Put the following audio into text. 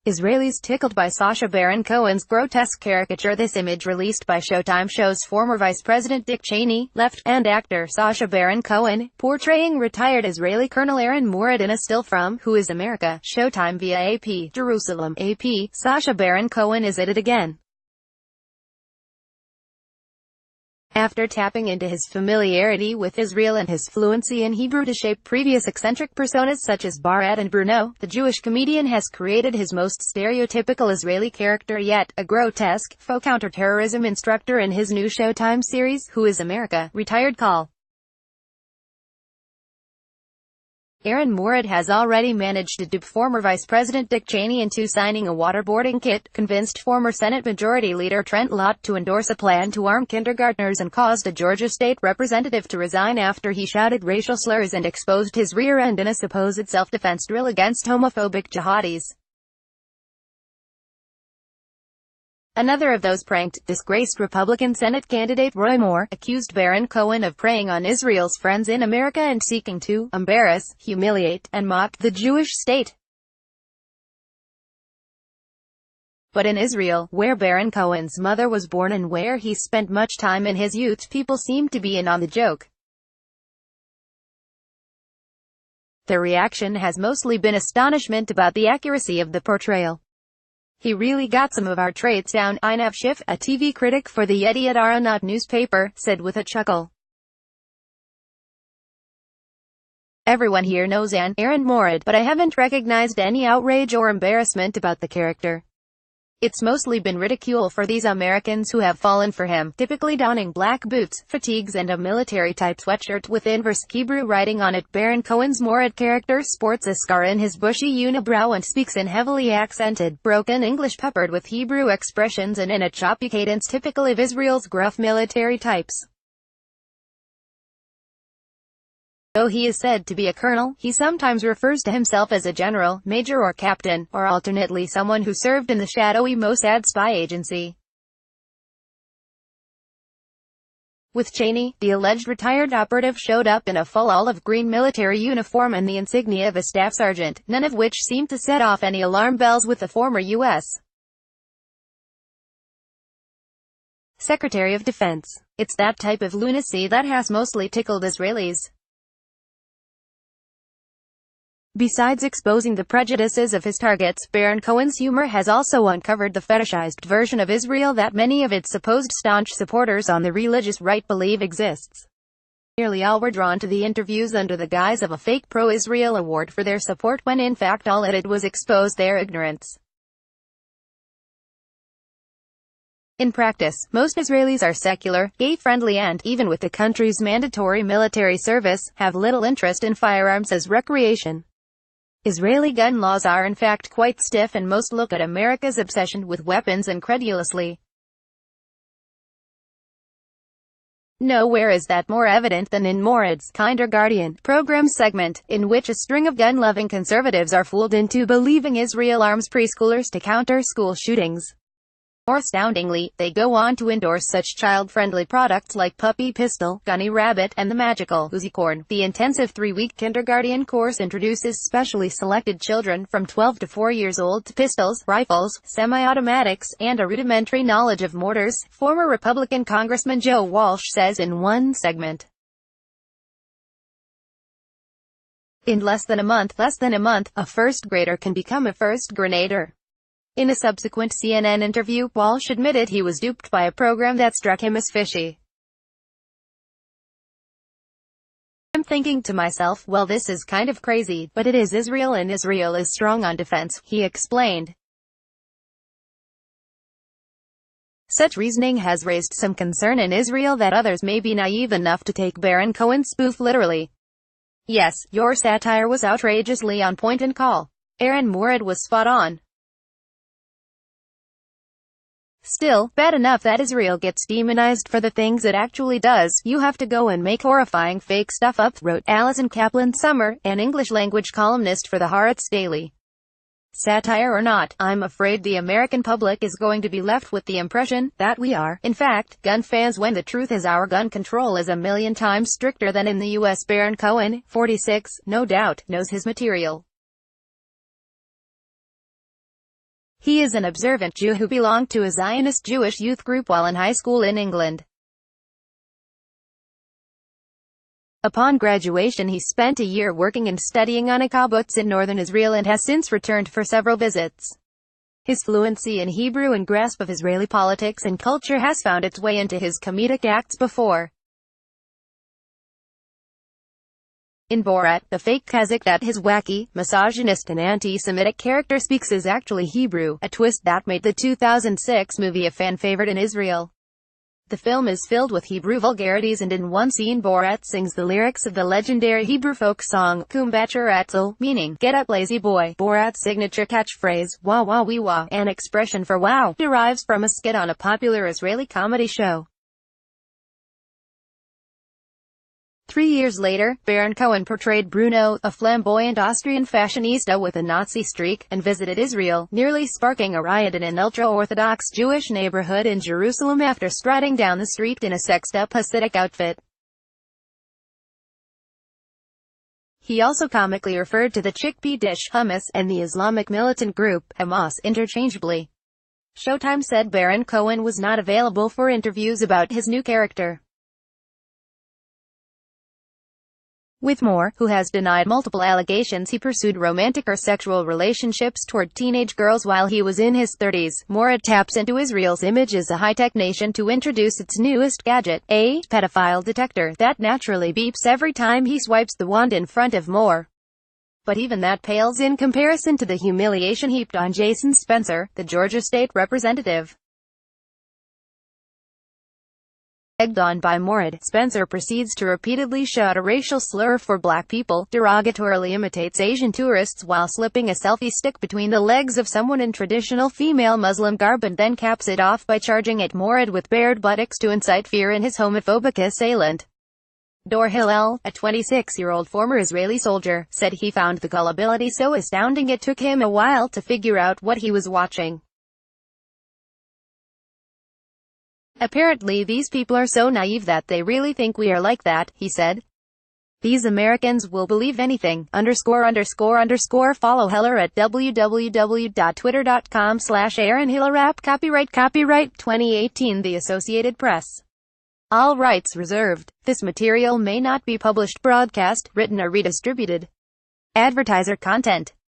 Israelis tickled by Sacha Baron Cohen's grotesque caricature. This image, released by Showtime, shows former Vice President Dick Cheney, left, and actor Sacha Baron Cohen, portraying retired Israeli Colonel Aaron Murad in a still from Who is America? Showtime via AP. Jerusalem. AP. Sacha Baron Cohen is at it again. After tapping into his familiarity with Israel and his fluency in Hebrew to shape previous eccentric personas such as Barat and Bruno, the Jewish comedian has created his most stereotypical Israeli character yet, a grotesque, faux counterterrorism instructor in his new Showtime series, Who is America? Retired Call. Aaron Murad has already managed to dupe former Vice President Dick Cheney into signing a waterboarding kit, convinced former Senate Majority Leader Trent Lott to endorse a plan to arm kindergartners, and caused a Georgia state representative to resign after he shouted racial slurs and exposed his rear end in a supposed self-defense drill against homophobic jihadis. Another of those pranked, disgraced Republican Senate candidate Roy Moore, accused Baron Cohen of preying on Israel's friends in America and seeking to embarrass, humiliate, and mock the Jewish state. But in Israel, where Baron Cohen's mother was born and where he spent much time in his youth, people seem to be in on the joke. The reaction has mostly been astonishment about the accuracy of the portrayal. "He really got some of our traits down," Einav Schiff, a TV critic for the Yediot Aharonot newspaper, said with a chuckle. "Everyone here knows Aaron Murad, but I haven't recognized any outrage or embarrassment about the character. It's mostly been ridicule for these Americans who have fallen for him, typically donning black boots, fatigues and a military-type sweatshirt with inverse Hebrew writing on it." Baron Cohen's Murad character sports a scar in his bushy unibrow and speaks in heavily accented, broken English peppered with Hebrew expressions and in a choppy cadence typical of Israel's gruff military types. Though he is said to be a colonel, he sometimes refers to himself as a general, major or captain, or alternately someone who served in the shadowy Mossad spy agency. With Cheney, the alleged retired operative showed up in a full olive green military uniform and the insignia of a staff sergeant, none of which seemed to set off any alarm bells with the former U.S. Secretary of Defense. It's that type of lunacy that has mostly tickled Israelis. Besides exposing the prejudices of his targets, Baron Cohen's humor has also uncovered the fetishized version of Israel that many of its supposed staunch supporters on the religious right believe exists. Nearly all were drawn to the interviews under the guise of a fake pro-Israel award for their support when in fact all it did was expose their ignorance. In practice, most Israelis are secular, gay-friendly and, even with the country's mandatory military service, have little interest in firearms as recreation. Israeli gun laws are in fact quite stiff and most look at America's obsession with weapons incredulously. Nowhere is that more evident than in Murad's Kinder Guardian program segment, in which a string of gun-loving conservatives are fooled into believing Israel arms preschoolers to counter school shootings. More astoundingly, they go on to endorse such child-friendly products like Puppy Pistol, Gunny Rabbit, and the magical Uzicorn. The intensive 3-week kindergarten course introduces specially selected children from 12 to 4 years old to pistols, rifles, semi-automatics, and a rudimentary knowledge of mortars, former Republican Congressman Joe Walsh says in one segment. In less than a month, a first grader can become a first grenadier. In a subsequent CNN interview, Walsh admitted he was duped by a program that struck him as fishy. "I'm thinking to myself, well, this is kind of crazy, but it is Israel and Israel is strong on defense," he explained. Such reasoning has raised some concern in Israel that others may be naive enough to take Baron Cohen's spoof literally. "Yes, your satire was outrageously on point and call. Aaron Murad was spot on. Still, bad enough that Israel gets demonized for the things it actually does. You have to go and make horrifying fake stuff up," wrote Alison Kaplan-Summer, an English-language columnist for the Haaretz Daily. Satire or not, I'm afraid the American public is going to be left with the impression that we are, in fact, gun fans when the truth is our gun control is a million times stricter than in the U.S. Baron Cohen, 46, no doubt, knows his material. He is an observant Jew who belonged to a Zionist Jewish youth group while in high school in England. Upon graduation he spent a year working and studying on a kibbutz in northern Israel and has since returned for several visits. His fluency in Hebrew and grasp of Israeli politics and culture has found its way into his comedic acts before. In Borat, the fake Kazakh that his wacky, misogynist and anti-Semitic character speaks is actually Hebrew, a twist that made the 2006 movie a fan favorite in Israel. The film is filled with Hebrew vulgarities, and in one scene Borat sings the lyrics of the legendary Hebrew folk song, Kum Bacher Atzel, meaning, get up lazy boy. Borat's signature catchphrase, wah wah wee wah, an expression for wow, derives from a skit on a popular Israeli comedy show. 3 years later, Baron Cohen portrayed Bruno, a flamboyant Austrian fashionista with a Nazi streak, and visited Israel, nearly sparking a riot in an ultra-Orthodox Jewish neighborhood in Jerusalem after striding down the street in a sexed-up Hasidic outfit. He also comically referred to the chickpea dish, hummus, and the Islamic militant group, Hamas, interchangeably. Showtime said Baron Cohen was not available for interviews about his new character. With Moore, who has denied multiple allegations he pursued romantic or sexual relationships toward teenage girls while he was in his 30s, Moore taps into Israel's image as a high-tech nation to introduce its newest gadget, a pedophile detector, that naturally beeps every time he swipes the wand in front of Moore. But even that pales in comparison to the humiliation heaped on Jason Spencer, the Georgia state representative. Egged on by Moorad, Spencer proceeds to repeatedly shout a racial slur for black people, derogatorily imitates Asian tourists while slipping a selfie stick between the legs of someone in traditional female Muslim garb, and then caps it off by charging at Moorad with bared buttocks to incite fear in his homophobic assailant. Dor Hillel, a 26-year-old former Israeli soldier, said he found the gullibility so astounding it took him a while to figure out what he was watching. Apparently these people are so naive that they really think we are like that, he said. These Americans will believe anything, ____. Follow Heller at www.twitter.com/AaronHillerRap. Copyright 2018 The Associated Press. All rights reserved. This material may not be published, broadcast, written or redistributed. Advertiser content.